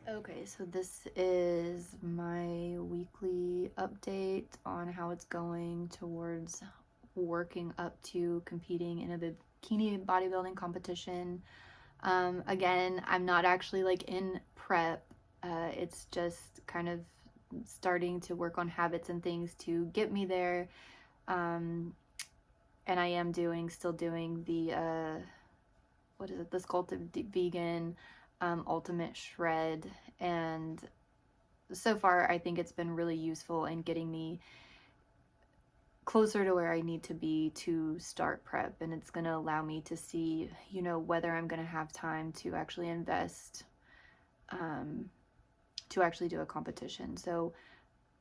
Okay, so this is my weekly update on how it's going towards working up to competing in a bikini bodybuilding competition. Again, I'm not actually like in prep. It's just kind of starting to work on habits and things to get me there. And I am still doing the what is it, the Sculpted Vegan Ultimate Shred, and so far I think it's been really useful in getting me closer to where I need to be to start prep, and it's going to allow me to see, you know, whether I'm going to have time to actually invest to actually do a competition. So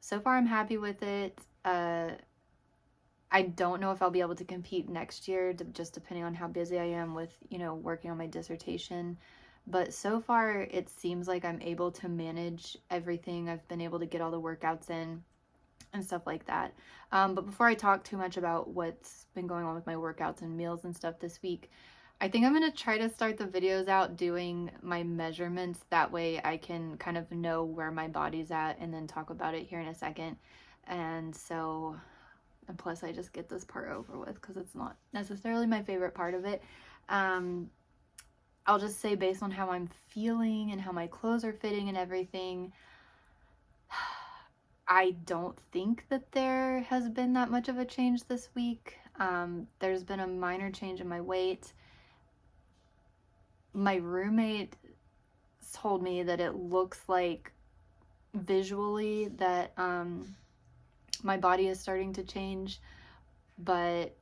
far I'm happy with it. I don't know if I'll be able to compete next year, just depending on how busy I am with, you know, working on my dissertation. But so far, it seems like I'm able to manage everything. I've been able to get all the workouts in and stuff like that. But before I talk too much about what's been going on with my workouts and meals and stuff this week, I think I'm going to try to start the videos out doing my measurements. That way I can kind of know where my body's at and then talk about it here in a second. And so, and plus I just get this part over with because it's not necessarily my favorite part of it. I'll just say, based on how I'm feeling and how my clothes are fitting and everything, I don't think that there has been that much of a change this week. There's been a minor change in my weight. My roommate told me that it looks like visually that my body is starting to change, but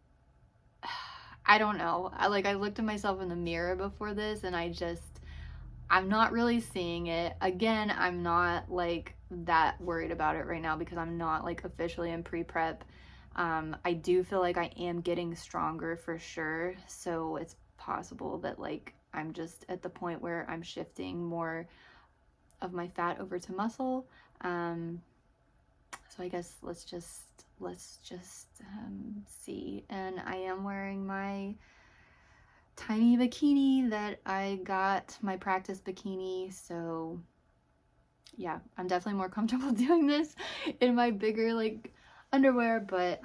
I don't know. I looked at myself in the mirror before this and I'm not really seeing it. Again, I'm not like that worried about it right now because I'm not like officially in pre-prep. I do feel like I am getting stronger for sure. So it's possible that like I'm just at the point where I'm shifting more of my fat over to muscle. So I guess let's just see. And I am wearing my tiny bikini that I got, my practice bikini. So yeah, I'm definitely more comfortable doing this in my bigger like underwear, but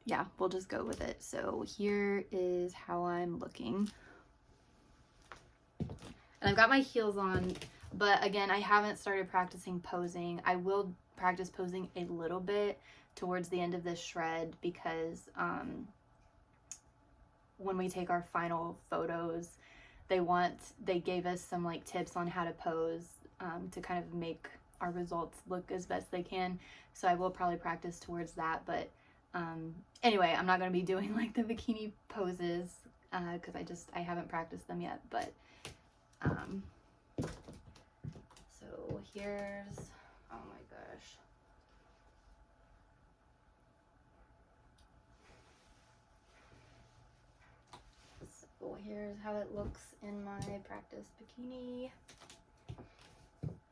yeah, we'll just go with it. So here is how I'm looking. And I've got my heels on, but again, I haven't started practicing posing. I will practice posing a little bit towards the end of this shred because when we take our final photos, they gave us some like tips on how to pose to kind of make our results look as best they can. So I will probably practice towards that. But anyway, I'm not going to be doing like the bikini poses because I haven't practiced them yet. But so here's, oh my gosh. So here's how it looks in my practice bikini.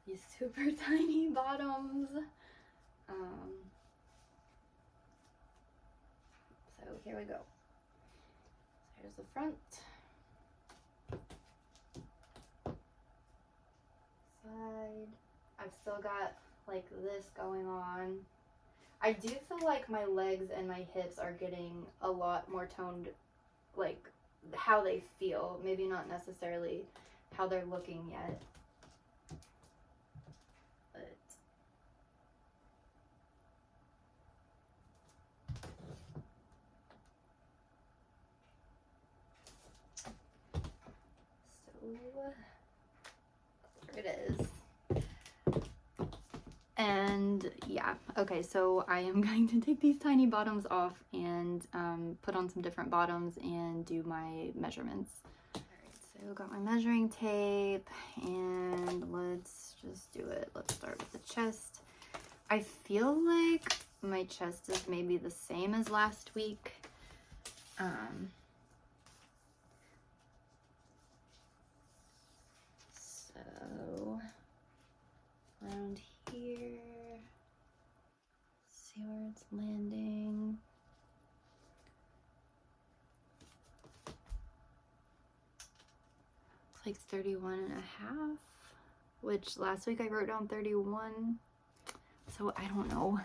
These super tiny bottoms. So here we go. So here's the front. Side. I've still got like this going on. I do feel like my legs and my hips are getting a lot more toned, like how they feel. Maybe not necessarily how they're looking yet. But so there it is. And yeah, okay, so I am going to take these tiny bottoms off and put on some different bottoms and do my measurements. All right, so got my measuring tape and let's just do it. Let's start with the chest. I feel like my chest is maybe the same as last week. So around here, see where it's landing. Looks like 31 and a half. which last week I wrote down 31. So I don't know.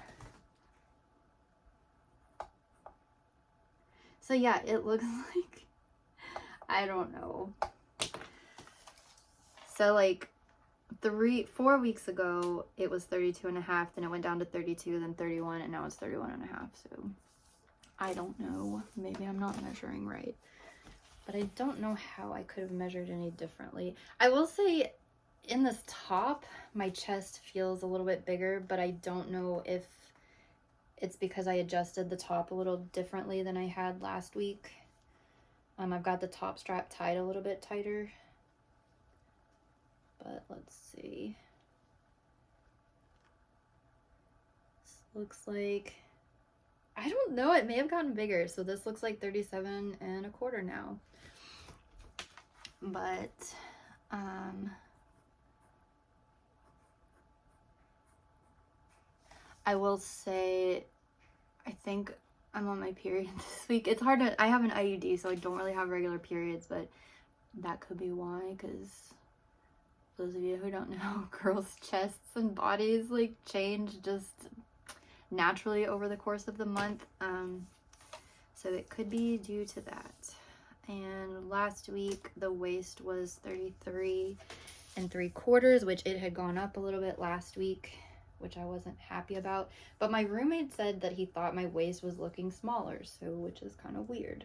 So yeah, it looks like, I don't know. So like 4 weeks ago, it was 32 and a half, then it went down to 32, then 31, and now it's 31 and a half. So I don't know. Maybe I'm not measuring right. But I don't know how I could have measured any differently. I will say in this top, my chest feels a little bit bigger, but I don't know if it's because I adjusted the top a little differently than I had last week. I've got the top strap tied a little bit tighter. But let's see. This looks like, I don't know, it may have gotten bigger. So this looks like 37 and a quarter now. But I will say, I think I'm on my period this week. It's hard to, I have an IUD, so I don't really have regular periods, but that could be why, because those of you who don't know, girls' chests and bodies like change just naturally over the course of the month. So it could be due to that. And last week the waist was 33 3/4, which it had gone up a little bit last week, which I wasn't happy about. But my roommate said that he thought my waist was looking smaller, so which is kind of weird.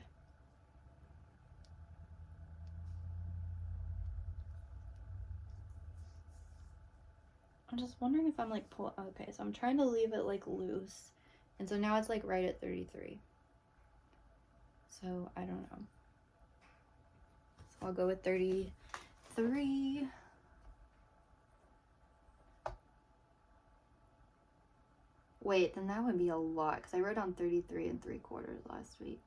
I'm just wondering if I'm like okay, so I'm trying to leave it like loose. And so now it's like right at 33. So I don't know. So I'll go with 33. Wait, then that would be a lot because I wrote down 33 3/4 last week.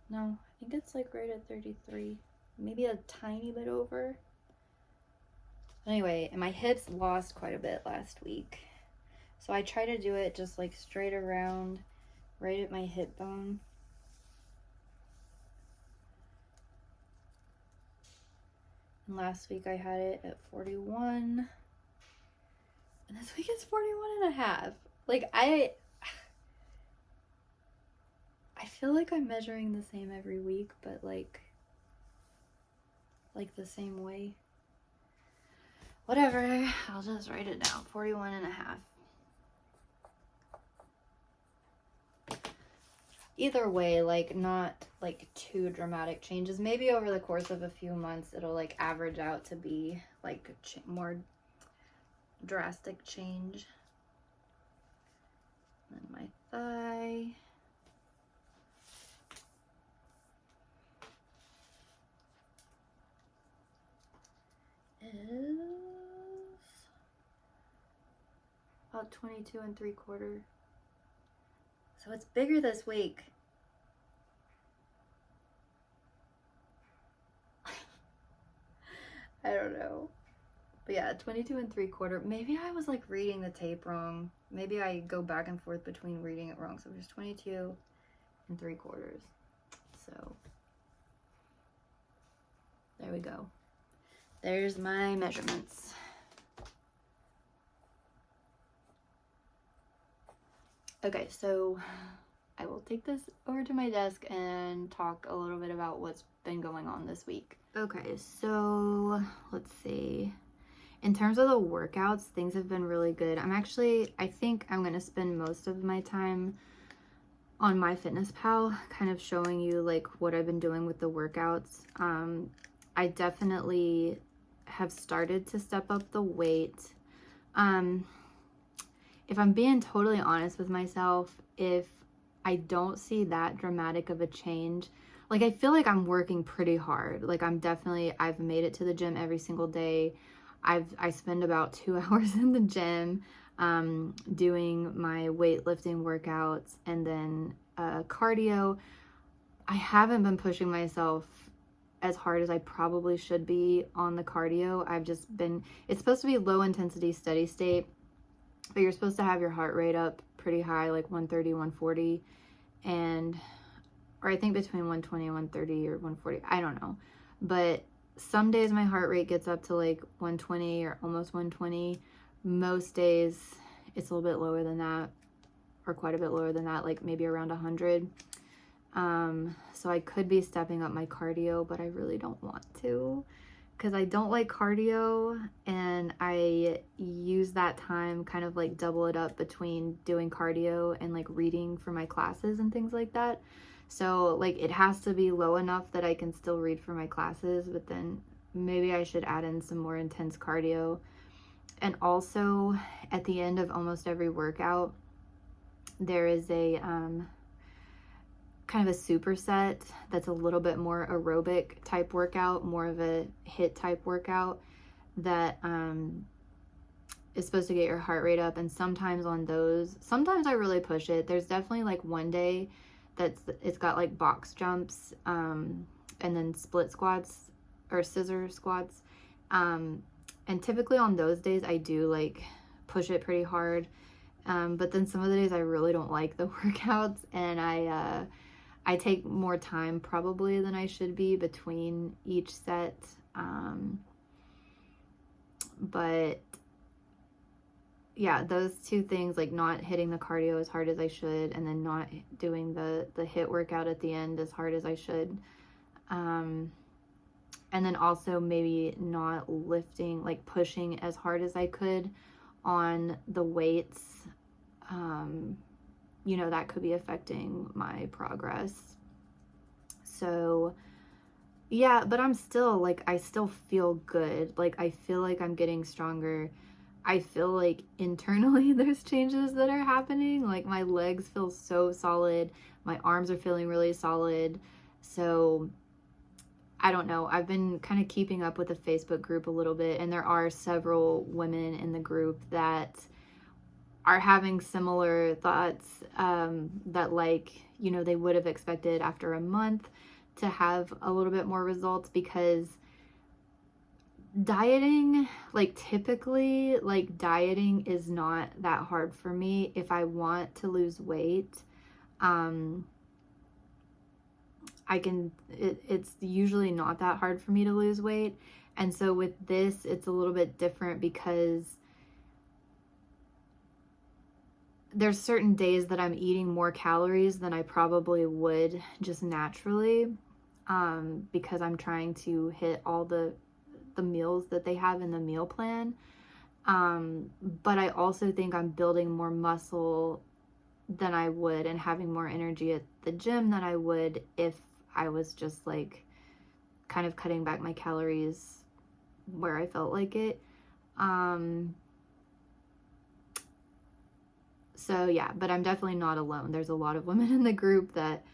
No, I think it's like right at 33. Maybe a tiny bit over. Anyway, and my hips lost quite a bit last week. So I try to do it just like straight around, right at my hip bone. And last week I had it at 41. And this week it's 41 and a half. Like I feel like I'm measuring the same every week, but like the same way. Whatever, I'll just write it down, 41 and a half. Either way, like not like too dramatic changes. Maybe over the course of a few months, it'll like average out to be like more drastic change. And then my thigh. Is about 22 3/4. So it's bigger this week. I don't know. But yeah, 22 3/4. Maybe I was like reading the tape wrong. Maybe I go back and forth between reading it wrong. So there's 22 3/4. So there we go. There's my measurements. Okay, so I will take this over to my desk and talk a little bit about what's been going on this week. Okay, so let's see. In terms of the workouts, things have been really good. I think I'm going to spend most of my time on MyFitnessPal, kind of showing you like what I've been doing with the workouts. I definitely have started to step up the weight. If I'm being totally honest with myself, if I don't see that dramatic of a change, like I feel like I'm working pretty hard. Like I've made it to the gym every single day. I spend about 2 hours in the gym doing my weightlifting workouts and then cardio. I haven't been pushing myself as hard as I probably should be on the cardio. It's supposed to be low intensity, steady state, but you're supposed to have your heart rate up pretty high, like 130, 140. And I haven't been pushing myself as hard as I probably should be on the cardio. I've just been, it's supposed to be low intensity, steady state, but you're supposed to have your heart rate up pretty high, like 130, 140. And I haven't been pushing myself as hard as I probably should be on the cardio. I've just been, it's supposed to have your heart rate up pretty high, like 130, 140. And or I think between 120 and 130 or 140. I don't know. But some days my heart rate gets up to like 120 or almost 120. Most days it's a little bit lower than that, or quite a bit lower than that, like maybe around 100. So I could be stepping up my cardio, but I really don't want to, because I don't like cardio, and I use that time kind of like double it up between doing cardio and like reading for my classes and things like that. So like it has to be low enough that I can still read for my classes, but then maybe I should add in some more intense cardio. And also at the end of almost every workout, there is a kind of a superset that's a little bit more aerobic type workout, more of a HIIT type workout that is supposed to get your heart rate up. And sometimes on those, sometimes I really push it. There's definitely like one day it's got like box jumps and then split squats or scissor squats. And typically on those days I do like push it pretty hard. But then some of the days I really don't like the workouts, and I take more time probably than I should be between each set. But yeah, those two things, like not hitting the cardio as hard as I should, and then not doing the HIIT workout at the end as hard as I should. And then also maybe not lifting, like pushing as hard as I could on the weights. You know, that could be affecting my progress. So yeah, but I'm still like, I still feel good. Like I feel like I'm getting stronger. I feel like internally there's changes that are happening. Like my legs feel so solid. My arms are feeling really solid. So I don't know. I've been kind of keeping up with the Facebook group a little bit, and there are several women in the group that are having similar thoughts, that like, you know, they would have expected after a month to have a little bit more results, because dieting, like typically, like dieting is not that hard for me. If I want to lose weight, I can, it's usually not that hard for me to lose weight. And so with this, it's a little bit different, because there's certain days that I'm eating more calories than I probably would just naturally, because I'm trying to hit all the meals that they have in the meal plan. But I also think I'm building more muscle than I would, and having more energy at the gym than I would if I was just like kind of cutting back my calories where I felt like it. So yeah, but I'm definitely not alone. There's a lot of women in the group that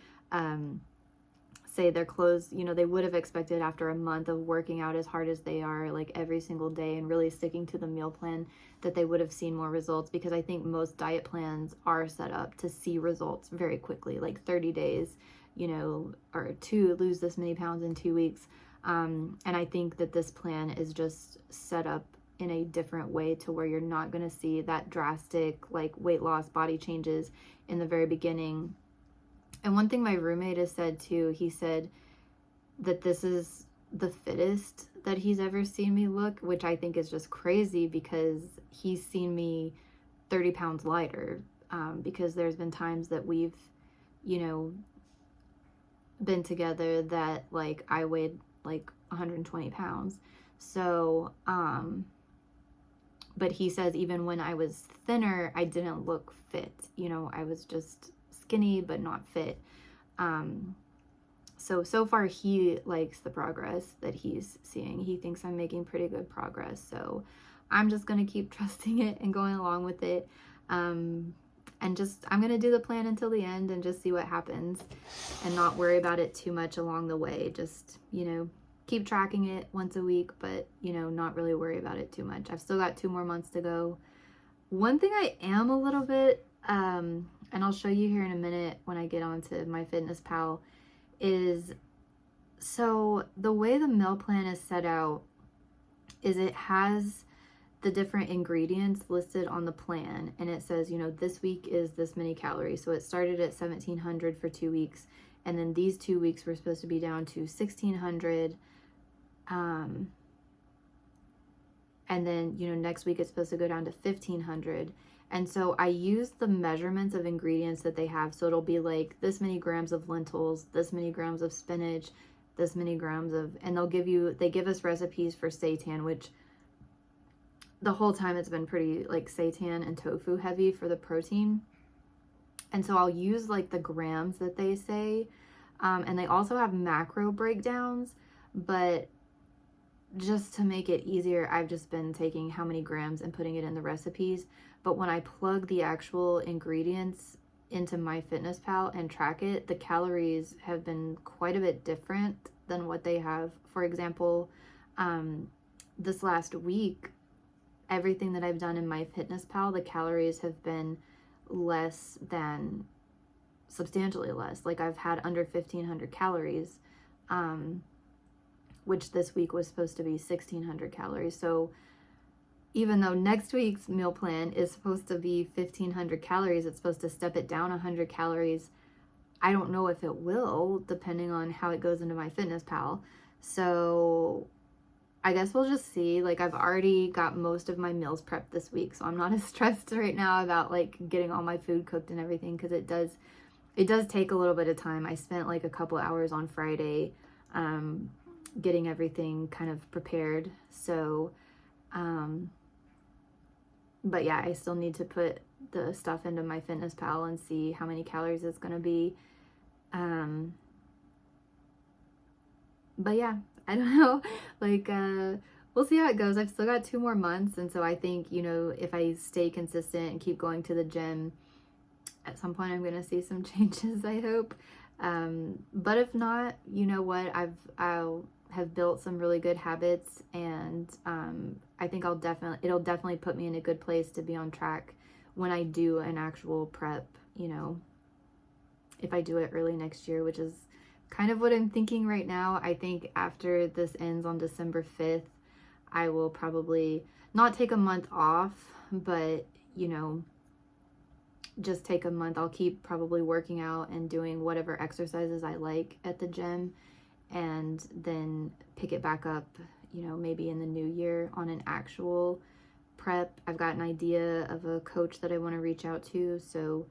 say their clothes, you know, they would have expected after a month of working out as hard as they are, like every single day, and really sticking to the meal plan, that they would have seen more results. Because I think most diet plans are set up to see results very quickly, like 30 days, you know, or to lose this many pounds in 2 weeks. And I think that this plan is just set up in a different way to where you're not going to see that drastic like weight loss, body changes in the very beginning. And one thing my roommate has said too, he said that this is the fittest that he's ever seen me look, which I think is just crazy, because he's seen me 30 pounds lighter, because there's been times that we've, you know, been together that like I weighed like 120 pounds. So, but he says even when I was thinner, I didn't look fit. You know, I was just skinny, but not fit. So far he likes the progress that he's seeing. He thinks I'm making pretty good progress. So I'm just going to keep trusting it and going along with it. And just, I'm going to do the plan until the end and just see what happens, and not worry about it too much along the way. Just, you know, keep tracking it once a week, but, you know, not really worry about it too much. I've still got 2 more months to go. One thing I am a little bit, and I'll show you here in a minute when I get onto my Fitness Pal, is, so the way the meal plan is set out is it has the different ingredients listed on the plan, and it says, you know, this week is this many calories. So it started at 1700 for 2 weeks, And then these 2 weeks we're supposed to be down to 1,600. And then, you know, next week it's supposed to go down to 1,500. And so I use the measurements of ingredients that they have. So it'll be like this many grams of lentils, this many grams of spinach, this many grams of, and they give us recipes for seitan, which the whole time it's been pretty like seitan and tofu heavy for the protein. And so I'll use like the grams that they say. And they also have macro breakdowns, but just to make it easier, I've just been taking how many grams and putting it in the recipes. But when I plug the actual ingredients into MyFitnessPal and track it, the calories have been quite a bit different than what they have. For example, this last week, everything that I've done in MyFitnessPal, the calories have been less than, substantially less. Like I've had under 1,500 calories, which this week was supposed to be 1,600 calories. So even though next week's meal plan is supposed to be 1,500 calories, it's supposed to step it down 100 calories. I don't know if it will, depending on how it goes into MyFitnessPal. So I guess we'll just see. Like I've already got most of my meals prepped this week, so I'm not as stressed right now about like getting all my food cooked and everything, because it does take a little bit of time. I spent like a couple hours on Friday getting everything kind of prepared. So but yeah, I still need to put the stuff into MyFitnessPal and see how many calories it's going to be. But yeah, I don't know. Like, we'll see how it goes. I've still got 2 more months. And so I think, you know, if I stay consistent and keep going to the gym, at some point I'm going to see some changes, I hope. But if not, you know what? I'll have built some really good habits, and I think it'll definitely put me in a good place to be on track when I do an actual prep, you know, if I do it early next year, which is kind of what I'm thinking right now. I think after this ends on December 5th, I will probably not take a month off, but, you know, just take a month. I'll keep probably working out and doing whatever exercises I like at the gym, and then pick it back up, you know, maybe in the new year on an actual prep. I've got an idea of a coach that I want to reach out to, so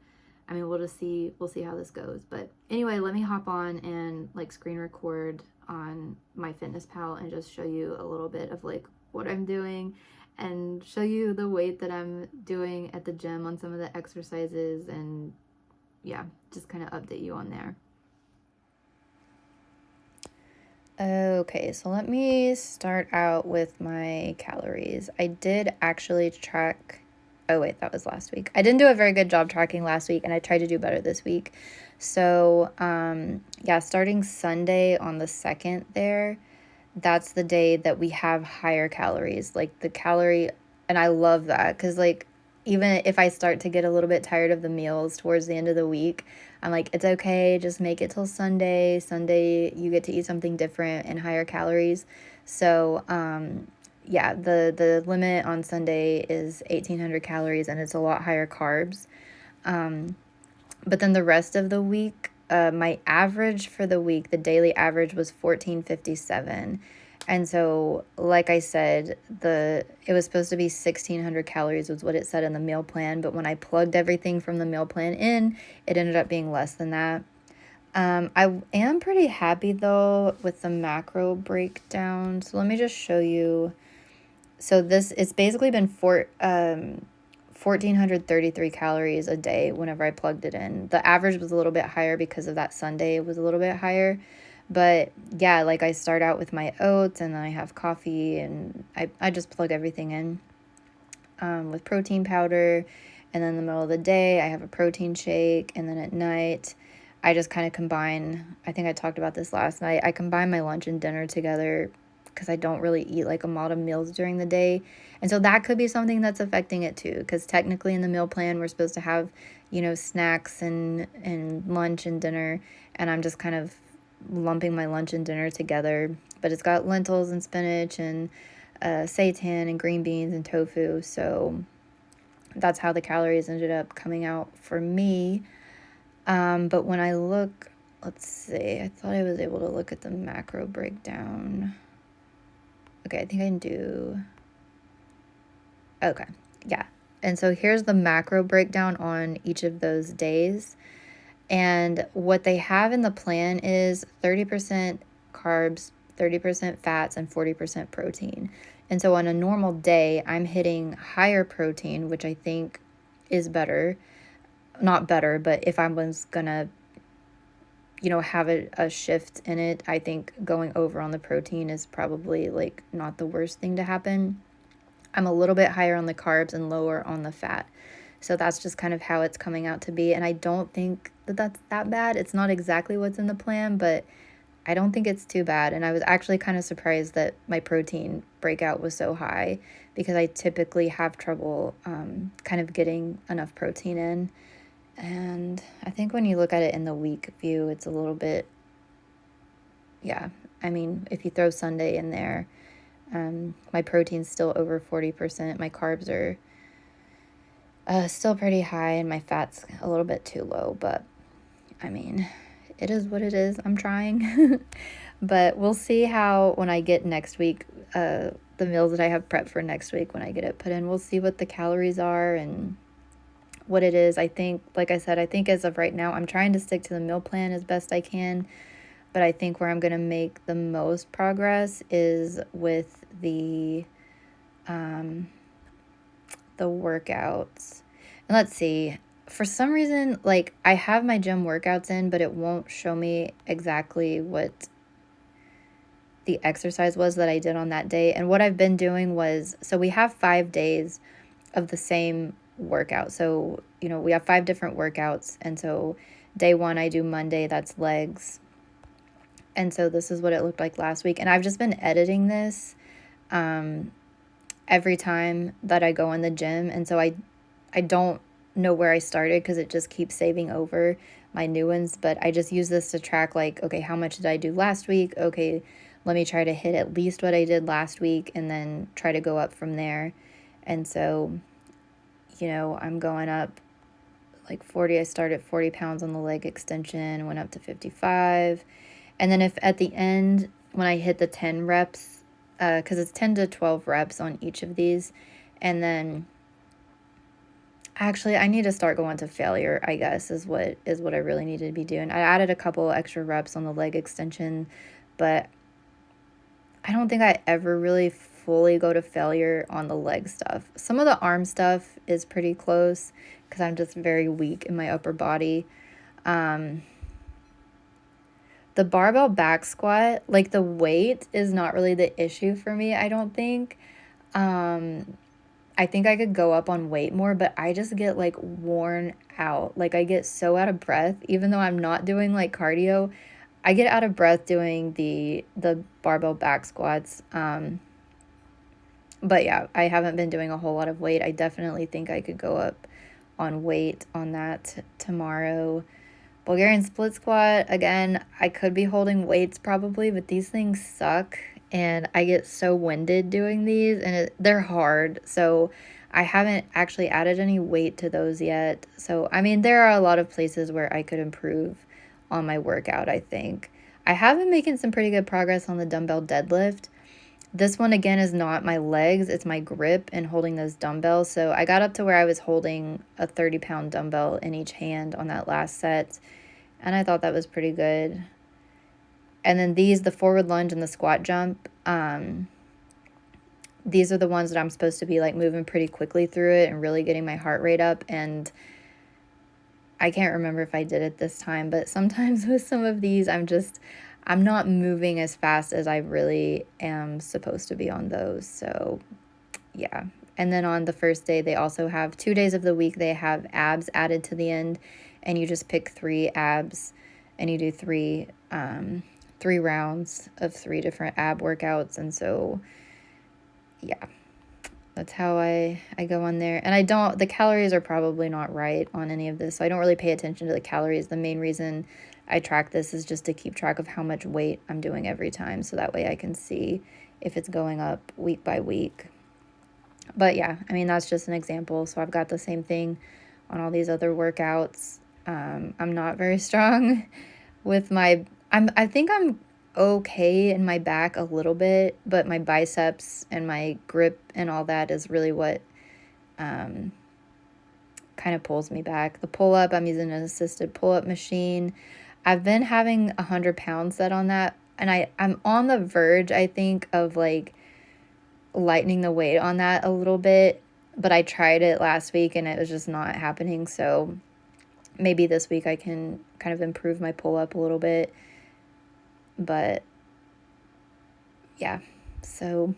I mean, we'll see how this goes. But anyway, let me hop on and like screen record on MyFitnessPal and just show you a little bit of like what I'm doing, and show you the weight that I'm doing at the gym on some of the exercises, and yeah, just kind of update you on there. Okay, so let me start out with my calories. I did actually track, oh wait, that was last week. I didn't do a very good job tracking last week, and I tried to do better this week. So, yeah, starting Sunday on the 2nd there, that's the day that we have higher calories. Like the calorie, and I love that, because like even if I start to get a little bit tired of the meals towards the end of the week, I'm like, it's okay, just make it till Sunday. Sunday, you get to eat something different and higher calories. So, yeah, the limit on Sunday is 1,800 calories, and it's a lot higher carbs. But then the rest of the week, my average for the week, the daily average was 1,457. And so, like I said, it was supposed to be 1,600 calories was what it said in the meal plan. But when I plugged everything from the meal plan in, it ended up being less than that. I am pretty happy, though, with the macro breakdown. So let me just show you. So it's basically been 1,433 calories a day whenever I plugged it in. The average was a little bit higher because of that Sunday. It was a little bit higher. But yeah, like I start out with my oats, and then I have coffee, and I just plug everything in with protein powder. And then in the middle of the day, I have a protein shake. And then at night, I just kind of combine, I think I talked about this last night, I combine my lunch and dinner together because I don't really eat like a lot of meals during the day. And so that could be something that's affecting it too, because technically in the meal plan, we're supposed to have, you know, snacks and lunch and dinner. And I'm just kind of lumping my lunch and dinner together, but it's got lentils and spinach and seitan and green beans and tofu. So that's how the calories ended up coming out for me. But when I look, let's see. I thought I was able to look at the macro breakdown. Okay, I think I can do... Okay, yeah. And so here's the macro breakdown on each of those days. And what they have in the plan is 30% carbs, 30% fats, and 40% protein. And so on a normal day, I'm hitting higher protein, which I think is better. Not better, but if I was going to, have a shift in it, I think going over on the protein is probably like not the worst thing to happen. I'm a little bit higher on the carbs and lower on the fat. So that's just kind of how it's coming out to be. And I don't think that that's that bad. It's not exactly what's in the plan, but I don't think it's too bad. And I was actually kind of surprised that my protein breakout was so high because I typically have trouble kind of getting enough protein in. And I think when you look at it in the week view, it's a little bit, yeah. I mean, if you throw Sunday in there, my protein's still over 40%. My carbs are still pretty high, and my fat's a little bit too low. But, I mean, it is what it is. I'm trying. But we'll see how, when I get next week, the meals that I have prepped for next week, when I get it put in, we'll see what the calories are and what it is. I think, like I said, I think as of right now, I'm trying to stick to the meal plan as best I can. But I think where I'm going to make the most progress is with the workouts. And let's see. For some reason, like, I have my gym workouts in, but it won't show me exactly what the exercise was that I did on that day. And what I've been doing was, so we have 5 days of the same workout. So, we have 5 different workouts. And so day 1, I do Monday, that's legs. And so this is what it looked like last week. And I've just been editing this every time that I go in the gym. And so I don't know where I started because it just keeps saving over my new ones. But I just use this to track, like, okay, how much did I do last week? Okay, let me try to hit at least what I did last week and then try to go up from there. And so, I'm going up like 40. I started 40 pounds on the leg extension, went up to 55. And then if at the end, when I hit the 10 reps, because it's 10 to 12 reps on each of these, and then actually I need to start going to failure, I guess, is what I really need to be doing. I added a couple extra reps on the leg extension, but I don't think I ever really fully go to failure on the leg stuff. Some of the arm stuff is pretty close because I'm just very weak in my upper body. The barbell back squat, like, the weight is not really the issue for me, I don't think. I think I could go up on weight more, but I just get, like, worn out. Like, I get so out of breath, even though I'm not doing, like, cardio. I get out of breath doing the barbell back squats. But yeah, I haven't been doing a whole lot of weight. I definitely think I could go up on weight on that tomorrow. Bulgarian split squat, again, I could be holding weights probably, but these things suck, and I get so winded doing these, and they're hard, so I haven't actually added any weight to those yet. So, I mean, there are a lot of places where I could improve on my workout, I think. I have been making some pretty good progress on the dumbbell deadlift. This one, again, is not my legs, it's my grip and holding those dumbbells. So I got up to where I was holding a 30-pound dumbbell in each hand on that last set, and I thought that was pretty good. And then the forward lunge and the squat jump, these are the ones that I'm supposed to be, like, moving pretty quickly through it and really getting my heart rate up. And I can't remember if I did it this time, but sometimes with some of these, I'm not moving as fast as I really am supposed to be on those. So, yeah. And then on the first day, they also have 2 days of the week, they have abs added to the end, and you just pick 3 abs, and you do 3 rounds of 3 different ab workouts. And so, yeah, that's how I go on there. And the calories are probably not right on any of this, so I don't really pay attention to the calories. The main reason I track this is just to keep track of how much weight I'm doing every time, so that way I can see if it's going up week by week. But yeah, I mean, that's just an example. So I've got the same thing on all these other workouts. I'm not very strong with my, I think I'm okay in my back a little bit, but my biceps and my grip and all that is really what kind of pulls me back. The pull-up, I'm using an assisted pull-up machine. I've been having 100 pounds set on that, and I'm on the verge, I think, of like lightening the weight on that a little bit, but I tried it last week and it was just not happening. So maybe this week I can kind of improve my pull up a little bit. But yeah, so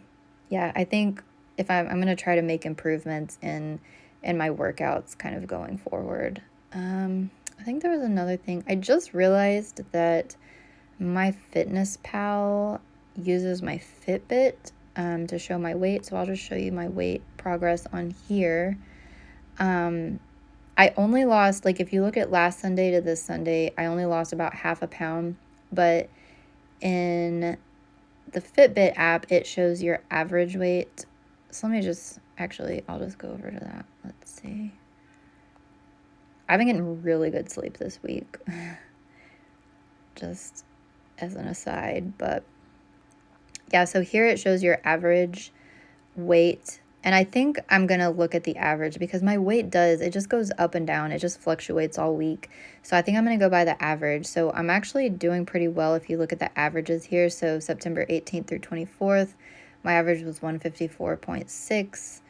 yeah, I think if I'm going to try to make improvements in my workouts kind of going forward. I think there was another thing. I just realized that my Fitness Pal uses my Fitbit to show my weight. So I'll just show you my weight progress on here. I only lost, like if you look at last Sunday to this Sunday, I only lost about half a pound. But in the Fitbit app, it shows your average weight. So let me just, actually, I'll just go over to that. Let's see. I've been getting really good sleep this week. Just as an aside, but yeah, so here it shows your average weight, and I think I'm gonna look at the average because my weight it just goes up and down. It just fluctuates all week. So I think I'm gonna go by the average. So I'm actually doing pretty well if you look at the averages here. So September 18th through 24th, my average was 154.6.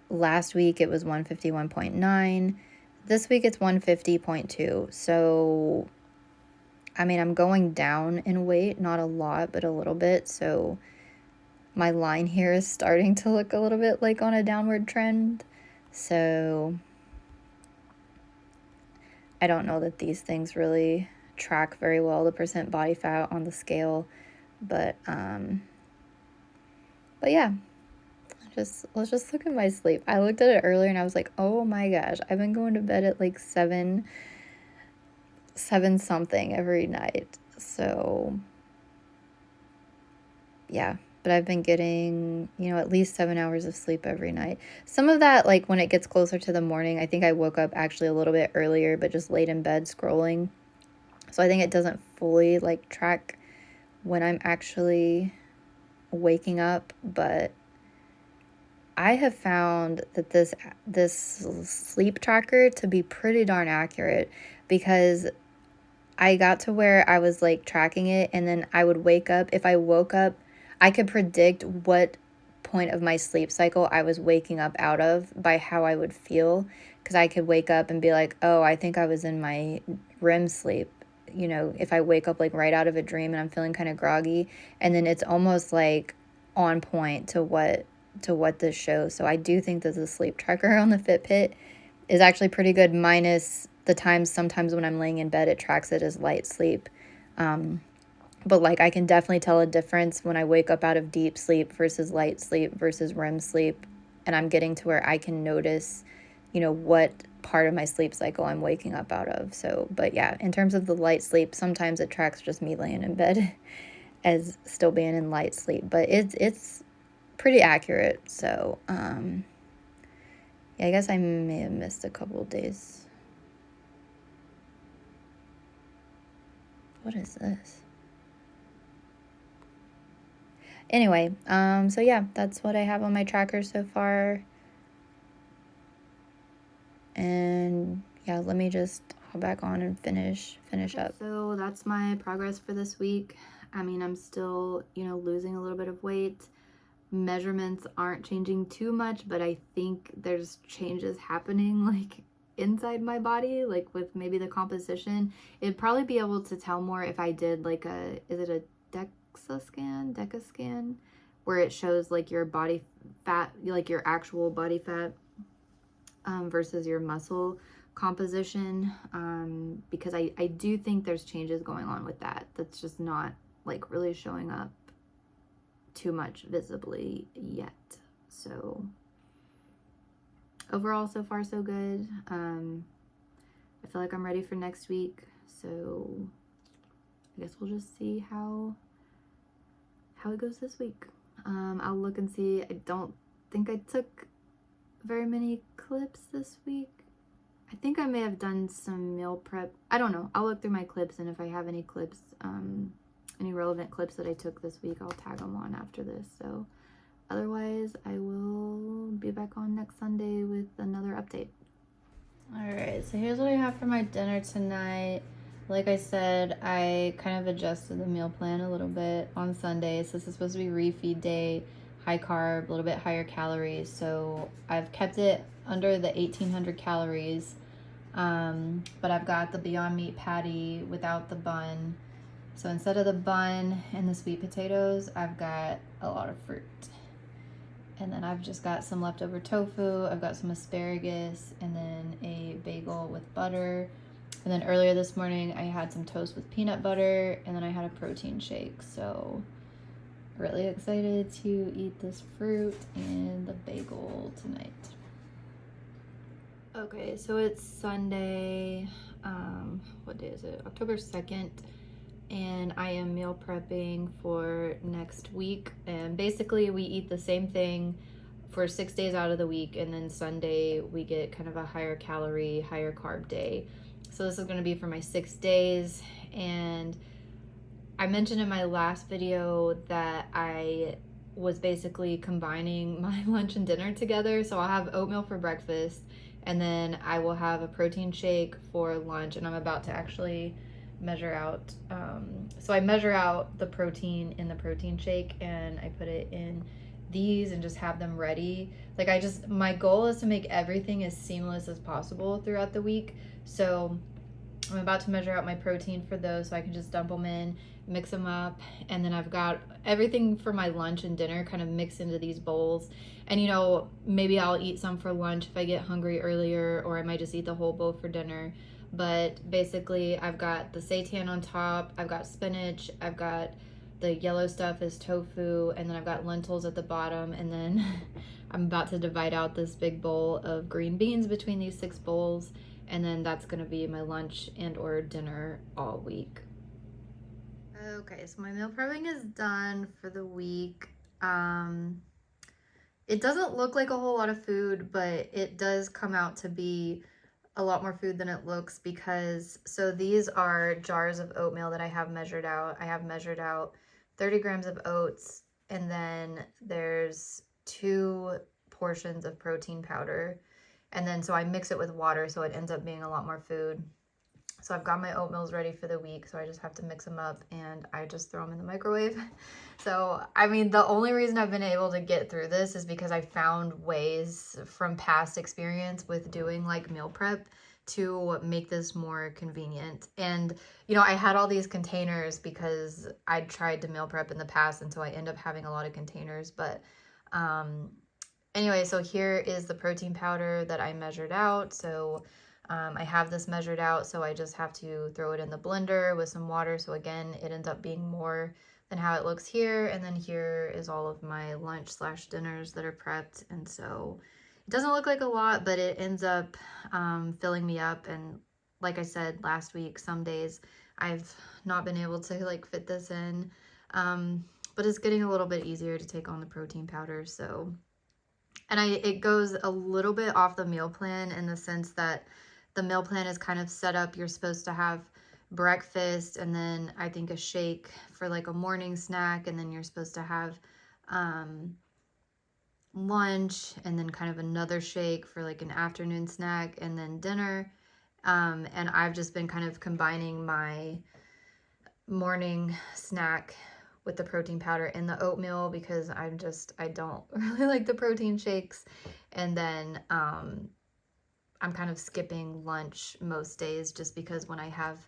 Last week it was 151.9. This week it's 150.2. So I mean, I'm going down in weight, not a lot, but a little bit. So my line here is starting to look a little bit like on a downward trend. So I don't know that these things really track very well, the percent body fat on the scale. But yeah, let's just look at my sleep. I looked at it earlier and I was like, oh my gosh, I've been going to bed at like 7 something every night. So yeah, but I've been getting, at least 7 hours of sleep every night. Some of that, like when it gets closer to the morning, I think I woke up actually a little bit earlier, but just laid in bed scrolling. So I think it doesn't fully like track when I'm actually waking up, but I have found that this sleep tracker to be pretty darn accurate, because I got to where I was like tracking it, and then I would wake up. If I woke up, I could predict what point of my sleep cycle I was waking up out of by how I would feel, because I could wake up and be like, oh, I think I was in my REM sleep. If I wake up like right out of a dream and I'm feeling kind of groggy, and then it's almost like on point to what this shows. So I do think that the sleep tracker on the Fitbit is actually pretty good, minus the times sometimes when I'm laying in bed, it tracks it as light sleep. But like I can definitely tell a difference when I wake up out of deep sleep versus light sleep versus REM sleep. And I'm getting to where I can notice, what part of my sleep cycle I'm waking up out of. So, but yeah, in terms of the light sleep, sometimes it tracks just me laying in bed as still being in light sleep, but it's pretty accurate. So, yeah, I guess I may have missed a couple of days. What is this? Anyway, so yeah, that's what I have on my tracker so far. And yeah, let me just hop back on and finish up. So that's my progress for this week. I mean, I'm still, losing a little bit of weight. Measurements aren't changing too much, but I think there's changes happening like inside my body, like with maybe the composition. It'd probably be able to tell more if I did like is it a DEXA scan, where it shows like your body fat, like your actual body fat versus your muscle composition, because I do think there's changes going on with that. That's just not like really showing up too much visibly yet. So overall, so far so good. I feel like I'm ready for next week, so I guess we'll just see how it goes this week. I'll look and see. I don't think I took very many clips this week. I think I may have done some meal prep. I don't know. I'll look through my clips, and if I have any clips, any relevant clips that I took this week, I'll tag them on after this. So otherwise, I will be back on next Sunday with another update. Alright, so here's what I have for my dinner tonight. Like I said, I kind of adjusted the meal plan a little bit on Sunday. So this is supposed to be refeed day, high carb, a little bit higher calories. So I've kept it under the 1800 calories. But I've got the Beyond Meat patty without the bun. So instead of the bun and the sweet potatoes, I've got a lot of fruit. And then I've just got some leftover tofu, I've got some asparagus, and then a bagel with butter. And then earlier this morning, I had some toast with peanut butter, and then I had a protein shake. So really excited to eat this fruit and the bagel tonight. Okay, so it's Sunday, what day is it? October 2nd. And I am meal prepping for next week. And basically we eat the same thing for 6 days out of the week, and then Sunday we get kind of a higher calorie, higher carb day. So this is going to be for my 6 days. And I mentioned in my last video that I was basically combining my lunch and dinner together. So I'll have oatmeal for breakfast, and then I will have a protein shake for lunch, and I'm about to actually measure out. So I measure out the protein in the protein shake, and I put it in these and just have them ready. Like my goal is to make everything as seamless as possible throughout the week. So I'm about to measure out my protein for those so I can just dump them in, mix them up, and then I've got everything for my lunch and dinner kind of mixed into these bowls. And maybe I'll eat some for lunch if I get hungry earlier, or I might just eat the whole bowl for dinner. But basically I've got the seitan on top, I've got spinach, I've got the yellow stuff is tofu, and then I've got lentils at the bottom, and then I'm about to divide out this big bowl of green beans between these 6 bowls, and then that's gonna be my lunch and or dinner all week. Okay, so my meal prepping is done for the week. It doesn't look like a whole lot of food, but it does come out to be a lot more food than it looks, because so these are jars of oatmeal that I have measured out. I have measured out 30 grams of oats, and then there's 2 portions of protein powder, and then so I mix it with water, so it ends up being a lot more food. So I've got my oatmeals ready for the week, so I just have to mix them up, and I just throw them in the microwave. So, I mean, the only reason I've been able to get through this is because I found ways from past experience with doing like meal prep to make this more convenient. And, I had all these containers because I'd tried to meal prep in the past, and so I end up having a lot of containers. But anyway, so here is the protein powder that I measured out. So I have this measured out, so I just have to throw it in the blender with some water. So again, it ends up being more than how it looks here. And then here is all of my lunch/dinners that are prepped. And so it doesn't look like a lot, but it ends up filling me up. And like I said last week, some days I've not been able to like fit this in. But it's getting a little bit easier to take on the protein powder. So, and it goes a little bit off the meal plan in the sense that the meal plan is kind of set up. You're supposed to have breakfast, and then I think a shake for like a morning snack, and then you're supposed to have lunch, and then kind of another shake for like an afternoon snack, and then dinner. And I've just been kind of combining my morning snack with the protein powder and the oatmeal, because I don't really like the protein shakes. And then I'm kind of skipping lunch most days, just because when I have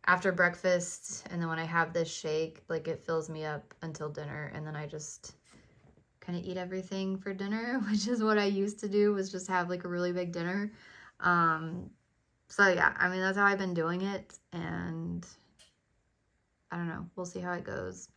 after breakfast and then when I have this shake, like it fills me up until dinner, and then I just kind of eat everything for dinner, which is what I used to do, was just have like a really big dinner. So yeah, I mean, that's how I've been doing it, and I don't know, we'll see how it goes.